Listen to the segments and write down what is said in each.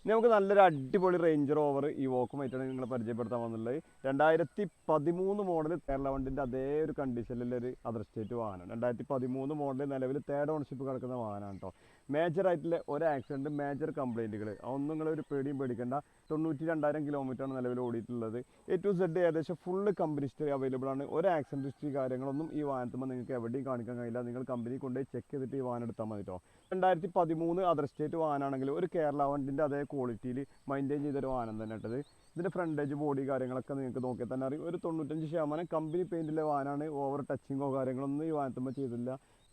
നമുക്ക് നല്ലൊരു അടിപൊളി റേഞ്ചർ ഓവർ ഈ വോക്കുമായിട്ടാണ് നിങ്ങളെ പരിചയപ്പെടുത്താൻ വന്നുള്ളത്. 2013 മോഡൽ കേരള വണ്ടിൻ്റെ അതേ ഒരു കണ്ടീഷനിലൊരു അതർ സ്റ്റേറ്റ് വാഹനം. 2013 മോഡൽ നിലവിൽ തേർഡ് ഓണർഷിപ്പ് കിടക്കുന്ന വാഹനമാണ് കേട്ടോ. മേജർ ആയിട്ടുള്ള ഒരു ആക്സിഡൻറ്റ്, മേജർ കംപ്ലൈൻറ്റുകൾ അതൊന്നും നിങ്ങളൊരു പേടിയും പേടിക്കേണ്ട. 92,000 കിലോമീറ്ററാണ് നിലവിൽ ഓടിയിട്ടുള്ളത്. A to Z ഏകദേശം ഫുള്ള് കമ്പനി ഹിസ്റ്ററി അവൈലബിൾ ആണ്. ഒരു ആക്സിഡൻറ്റ് ഹിസ്റ്ററി കാര്യങ്ങളൊന്നും ഈ വാഹനത്തുമ്പോൾ നിങ്ങൾക്ക് എവിടെയും കാണിക്കാൻ കഴിയില്ല. നിങ്ങൾ കമ്പനി കൊണ്ടുപോയി ചെക്ക് ചെയ്തിട്ട് ഈ വാഹനം എടുത്താൽ മതി കേട്ടോ. 2013 അതർ സ്റ്റേറ്റ് വാഹനമാണെങ്കിൽ ഒരു കേരള വണ്ടിൻ്റെ അതേ ക്വാളിറ്റിയിൽ മെയിൻറ്റെയിൻ ചെയ്തൊരു വാഹനം തന്നെ ഇട്ടത്. ഇതിൻ്റെ ഫ്രണ്ടേജ് ബോഡി കാര്യങ്ങളൊക്കെ നിങ്ങൾക്ക് നോക്കിയാൽ തന്നെ അറിയും. ഒരു 95% കമ്പനി പെയിൻറ്റിലെ വാഹനമാണ്. ഓവർ ടച്ചിങ്ങോ കാര്യങ്ങളൊന്നും ഈ വാഹനത്തുമ്പോൾ ചെയ്തില്ല.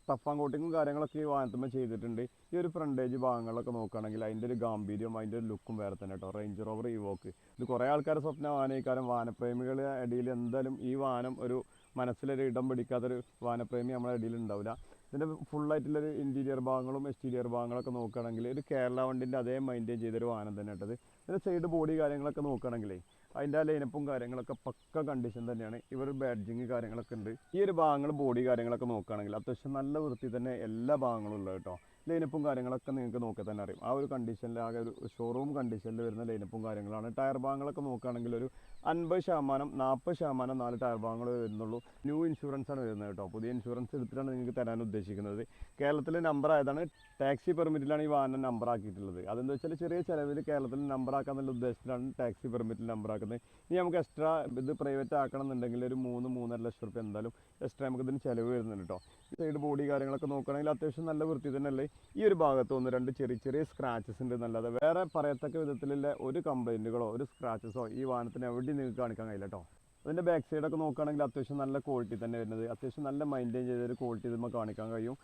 ടഫ് കോട്ടിങ്ങും കാര്യങ്ങളൊക്കെ ഈ വാഹനത്തുമ്പോൾ ചെയ്തിട്ടുണ്ട്. ഈ ഒരു ഫ്രണ്ടേജ് ഭാഗങ്ങളൊക്കെ നോക്കുകയാണെങ്കിൽ അതിൻ്റെ ഒരു ഗാംഭീര്യം, അതിൻ്റെ ഒരു ലുക്കും വേറെ തന്നെ കേട്ടോ. റേഞ്ചർ ഓവർ ഈവോക്ക് ഇത് കുറേ ആൾക്കാരുടെ സ്വപ്ന വാഹനക്കാരും വാഹനപ്രേമികളുടെ ഇടയിൽ എന്തായാലും ഈ വാഹനം ഒരു മനസ്സിലൊരു ഇടം പിടിക്കാത്തൊരു വാഹനപ്രേമി നമ്മുടെ ഇടയിൽ ഉണ്ടാവില്ല. ഇതിൻ്റെ ഫുള്ളായിട്ടുള്ളൊരു ഇൻറ്റീരിയർ ഭാഗങ്ങളും എക്സ്റ്റീരിയർ ഭാഗങ്ങളൊക്കെ നോക്കുകയാണെങ്കിൽ ഒരു കേരള വണ്ടിൻ്റെ അതേ മെയിൻറ്റെയിൻ ചെയ്തൊരു വാഹനം തന്നെ ഇട്ടത്. ഇതിൻ്റെ സൈഡ് ബോഡി കാര്യങ്ങളൊക്കെ നോക്കുകയാണെങ്കിലേ അതിൻ്റെ ആ ലൈനപ്പും കാര്യങ്ങളൊക്കെ പക്ക കണ്ടീഷൻ തന്നെയാണ്. ഇവർ ബാഡ്ജിങ് കാര്യങ്ങളൊക്കെ ഉണ്ട്. ഈ ഒരു ഭാഗങ്ങൾ ബോഡി കാര്യങ്ങളൊക്കെ നോക്കുകയാണെങ്കിൽ അത്യാവശ്യം നല്ല വൃത്തി തന്നെ എല്ലാ ഭാഗങ്ങളും ഉള്ളത് കേട്ടോ. ലൈനപ്പും കാര്യങ്ങളൊക്കെ നിങ്ങൾക്ക് നോക്കി തന്നെ അറിയും. ആ ഒരു കണ്ടീഷനിൽ ആകെ ഒരു ഷോറൂം കണ്ടീഷനിൽ വരുന്ന ലൈനപ്പും കാര്യങ്ങളാണ്. ടയർ ഭാഗങ്ങളൊക്കെ നോക്കുകയാണെങ്കിൽ ഒരു 50%, 40% 4 ടയർ ഭാഗങ്ങൾ വരുന്നുള്ളൂ. ന്യൂ ഇൻഷുറൻസ് ആണ് വരുന്നത് കേട്ടോ. പുതിയ ഇൻഷുറൻസ് എടുത്തിട്ടാണ് നിങ്ങൾക്ക് തരാൻ ഉദ്ദേശിക്കുന്നത്. കേരളത്തിൽ നമ്പർ ആയതാണ്. ടാക്സി പെർമിറ്റിലാണ് ഈ വാഹനം നമ്പർ ആക്കിയിട്ടുള്ളത്. അതെന്താ വെച്ചാൽ ചെറിയ ചിലവിൽ കേരളത്തിൽ നമ്പർ ആക്കാന്നുള്ള ഉദ്ദേശത്തിലാണ് ടാക്സി പെർമിറ്റിൽ നമ്പർ ആക്കുന്നത്. ഇനി നമുക്ക് എക്സ്ട്രാ ഇത് പ്രൈവറ്റ് ആക്കണം എന്നുണ്ടെങ്കിൽ ഒരു 3-3.5 ലക്ഷം റുപ്യ എന്തായാലും എക്സ്ട്രാ നമുക്ക് ഇതിന് ചിലവ് വരുന്നുണ്ട് കേട്ടോ. സൈഡ് ബോഡി കാര്യങ്ങളൊക്കെ നോക്കുകയാണെങ്കിൽ അത്യാവശ്യം നല്ല വൃത്തി തന്നെയല്ലേ. ഈ ഒരു ഭാഗത്ത് 1-2 ചെറിയ സ്ക്രാച്ചസ് ഉണ്ട് എന്നല്ലാതെ വേറെ പറയത്തക്ക വിധത്തിലുള്ള ഒരു കംപ്ലൈൻറ്റുകളോ ഒരു സ്ക്രാച്ചസോ ഈ വാഹനത്തിന് എവിടെയും നിങ്ങൾക്ക് കാണിക്കാൻ കഴിയില്ല കേട്ടോ. അതിൻ്റെ ബാക്ക് സൈഡൊക്കെ നോക്കുകയാണെങ്കിൽ അത്യാവശ്യം നല്ല ക്വാളിറ്റി തന്നെ വരുന്നത്. അത്യാവശ്യം നല്ല മെയിൻറ്റെയിൻ ചെയ്തൊരു ക്വാളിറ്റി നമുക്ക് കാണിക്കാൻ കഴിയും.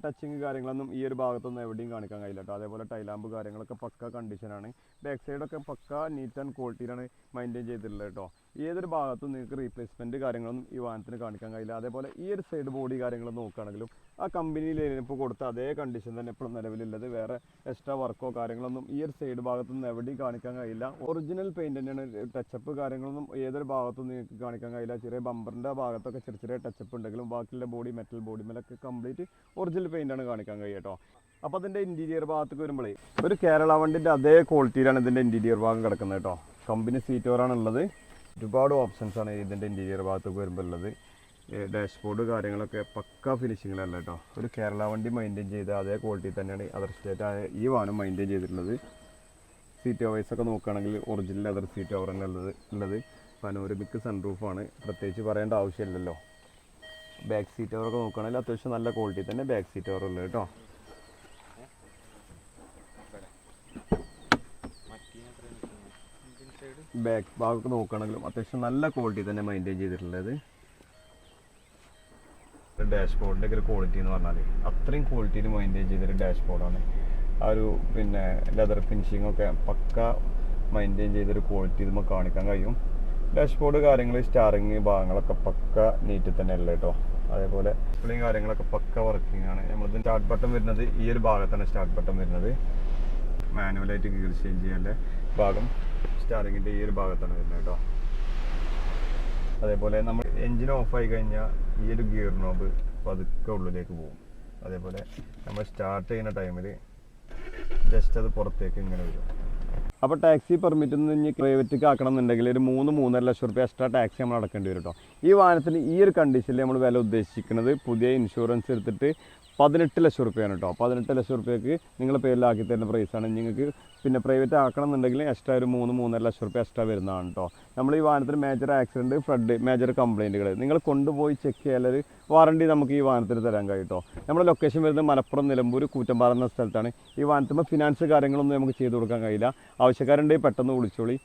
ടച്ചിങ് കാര്യങ്ങളൊന്നും ഈ ഒരു ഭാഗത്തൊന്നും എവിടെയും കാണിക്കാൻ കഴിയില്ല കേട്ടോ. അതേപോലെ ടൈലാമ്പ് കാര്യങ്ങളൊക്കെ പക്ക കണ്ടീഷനാണ്. ബാക്ക് സൈഡൊക്കെ പക്ക നീറ്റ് ആൻഡ് ക്വാളിറ്റിയിലാണ് മെയിൻറ്റെയിൻ ചെയ്തിട്ടുള്ളത് കേട്ടോ. ഏതൊരു ഭാഗത്തും നിങ്ങൾക്ക് റീപ്ലേസ്മെൻറ്റ് കാര്യങ്ങളൊന്നും ഈ വാഹനത്തിന് കാണിക്കാൻ കഴിയില്ല. അതേപോലെ ഈ ഒരു സൈഡ് ബോഡി കാര്യങ്ങൾ നോക്കുകയാണെങ്കിലും ആ കമ്പനിയിൽ ഇപ്പോൾ കൊടുത്ത അതേ കണ്ടീഷൻ തന്നെ ഇപ്പോഴും നിലവിലുള്ളത്. വേറെ എക്സ്ട്രാ വർക്കോ കാര്യങ്ങളൊന്നും ഈ ഒരു സൈഡ് ഭാഗത്തൊന്നും എവിടെയും കാണിക്കാൻ കഴിയില്ല. ഒറിജിനൽ പെയിൻറ് തന്നെയാണ്. ടച്ചപ്പ് കാര്യങ്ങളൊന്നും ഏതൊരു ഭാഗത്തും നിങ്ങൾക്ക് കാണിക്കാൻ കഴിയില്ല. ചെറിയ ബമ്പറിൻ്റെ ഭാഗത്തൊക്കെ ചെറിയ ടച്ചപ്പ് ഉണ്ടെങ്കിലും ബാക്കിയുള്ള ബോഡി മെറ്റൽ ബോഡി മേലൊക്കെ കംപ്ലീറ്റ് ഒറിജിനൽ പെയിൻ്റാണ് കാണിക്കാൻ കഴിയുക കേട്ടോ. അപ്പോൾ അതിൻ്റെ ഇൻറ്റീരിയർ ഭാഗത്തേക്ക് വരുമ്പോഴേ ഒരു കേരള വണ്ടിൻ്റെ അതേ ക്വാളിറ്റിയിലാണ് ഇതിൻ്റെ ഇൻറ്റീരിയർ ഭാഗം കിടക്കുന്നത് കേട്ടോ. കമ്പനി സീറ്റ് കവറാണുള്ളത്. ഒരുപാട് ഓപ്ഷൻസാണ് ഇതിൻ്റെ ഇൻറ്റീരിയർ ഭാഗത്തേക്ക് വരുമ്പോൾ ഉള്ളത്. ഡാഷ്ബോർഡ് കാര്യങ്ങളൊക്കെ പക്ക ഫിനിഷിങ്ങിലല്ല കേട്ടോ. ഒരു കേരള വണ്ടി മെയിൻറ്റെയിൻ ചെയ്ത അതേ ക്വാളിറ്റി തന്നെയാണ് അതർ സ്റ്റേറ്റ് ആയ ഈ വാഹനം മെയിൻറ്റെയിൻ ചെയ്തിട്ടുള്ളത്. സീറ്റ് കവേഴ്സൊക്കെ നോക്കുകയാണെങ്കിൽ ഒറിജിനൽ അതർ സീറ്റ് കവർ തന്നെ ഉള്ളത്. പനോരമിക് സൺറൂഫാണ്. പ്രത്യേകിച്ച് പറയേണ്ട ആവശ്യമില്ലല്ലോ. ബാക്ക് സീറ്റ് കവറൊക്കെ നോക്കുകയാണെങ്കിൽ അത്യാവശ്യം നല്ല ക്വാളിറ്റി തന്നെ ബാക്ക് സീറ്റ് കവർ ഉള്ളത് കേട്ടോ. ബാക്ക് ഭാഗമൊക്കെ നോക്കുകയാണെങ്കിലും അത്യാവശ്യം നല്ല ക്വാളിറ്റി തന്നെ മെയിൻറ്റെയിൻ ചെയ്തിട്ടുള്ളത്. ഡാഷ്ബോർഡിൻ്റെ ഒക്കെ ഒരു ക്വാളിറ്റി എന്ന് പറഞ്ഞാൽ അത്രയും ക്വാളിറ്റിയിൽ മെയിൻറ്റെയിൻ ചെയ്തൊരു ഡാഷ്ബോർഡാണ്. ആ ഒരു പിന്നെ ലെതർ ഫിനിഷിങ്ങൊക്കെ പക്ക മെയിൻറ്റെയിൻ ചെയ്തൊരു ക്വാളിറ്റി നമുക്ക് കാണിക്കാൻ കഴിയും. ഡാഷ്ബോർഡ് കാര്യങ്ങൾ സ്റ്റാറിങ് ഭാഗങ്ങളൊക്കെ പക്ക നീറ്റിൽ തന്നെ അല്ല കേട്ടോ. അതേപോലെ ഡിസ്പ്ലേയും കാര്യങ്ങളൊക്കെ പക്ക വർക്കിംഗ് ആണ്. നമ്മളിത് സ്റ്റാർട്ട് ബട്ടൺ വരുന്നത് ഈ ഒരു ഭാഗത്താണ് സ്റ്റാർട്ട് ബട്ടൺ വരുന്നത്. മാനുവലായിട്ട് ഗിയർ ചേഞ്ച് ചെയ്യാൻ്റെ ഭാഗം സ്റ്റാറിങ്ങിൻ്റെ ഈ ഒരു ഭാഗത്താണ് വരുന്നത് കേട്ടോ. അതേപോലെ നമ്മൾ എൻജിൻ ഓഫായി കഴിഞ്ഞാൽ ഈ ഒരു ഗിയർ നോബ് പതുക്കെ ഉള്ളിലേക്ക് പോകും. അതേപോലെ നമ്മൾ സ്റ്റാർട്ട് ചെയ്യുന്ന ടൈമിൽ ജസ്റ്റ് അത് പുറത്തേക്ക് ഇങ്ങനെ വരും. അപ്പോൾ ടാക്സി പെർമിറ്റ് നിന്ന് ഇനി പ്രൈവറ്റിക്ക് ആക്കണം എന്നുണ്ടെങ്കിൽ ഒരു 3-3.5 ലക്ഷം റുപ്യ എക്സ്ട്രാ ടാക്സി നമ്മൾ അടക്കേണ്ടി വരും കേട്ടോ. ഈ വാഹനത്തിന് ഈ ഒരു കണ്ടീഷനിൽ നമ്മൾ വില ഉദ്ദേശിക്കുന്നത് പുതിയ ഇൻഷുറൻസ് എടുത്തിട്ട് 18 ലക്ഷം റുപ്യാണ് കേട്ടോ. 18 ലക്ഷം റുപ്യക്ക് നിങ്ങളുടെ പേരിലാക്കി തരുന്ന പ്രൈസാണ്. നിങ്ങൾക്ക് പിന്നെ പ്രൈവറ്റ് ആക്കണം എന്നുണ്ടെങ്കിൽ എക്സ്ട്രാ ഒരു 3-3.5 ലക്ഷം റുപ്യ എക്സ്ട്രാ വരുന്നതാണ് കേട്ടോ. നമ്മൾ ഈ വാഹനത്തിന് മേജർ ആക്സിഡൻറ്റ്, ഫ്ലഡ്, മേജർ കംപ്ലൈൻറ്റുകൾ നിങ്ങൾ കൊണ്ടുപോയി ചെക്ക് ചെയ്യാനൊരു വാറണ്ടി നമുക്ക് ഈ വാഹനത്തിന് തരാൻ കഴിയും കേട്ടോ. നമ്മുടെ ലൊക്കേഷൻ വരുന്നത് മലപ്പുറം, നിലമ്പൂർ, കൂറ്റമ്പാറ എന്ന സ്ഥലത്താണ്. ഈ വാഹനത്തിന് ഫിനാൻസ് കാര്യങ്ങളൊന്നും നമുക്ക് ചെയ്ത് കൊടുക്കാൻ കഴിയില്ല. ആവശ്യക്കാരുണ്ടെങ്കിൽ പെട്ടെന്ന് വിളിച്ചോളി.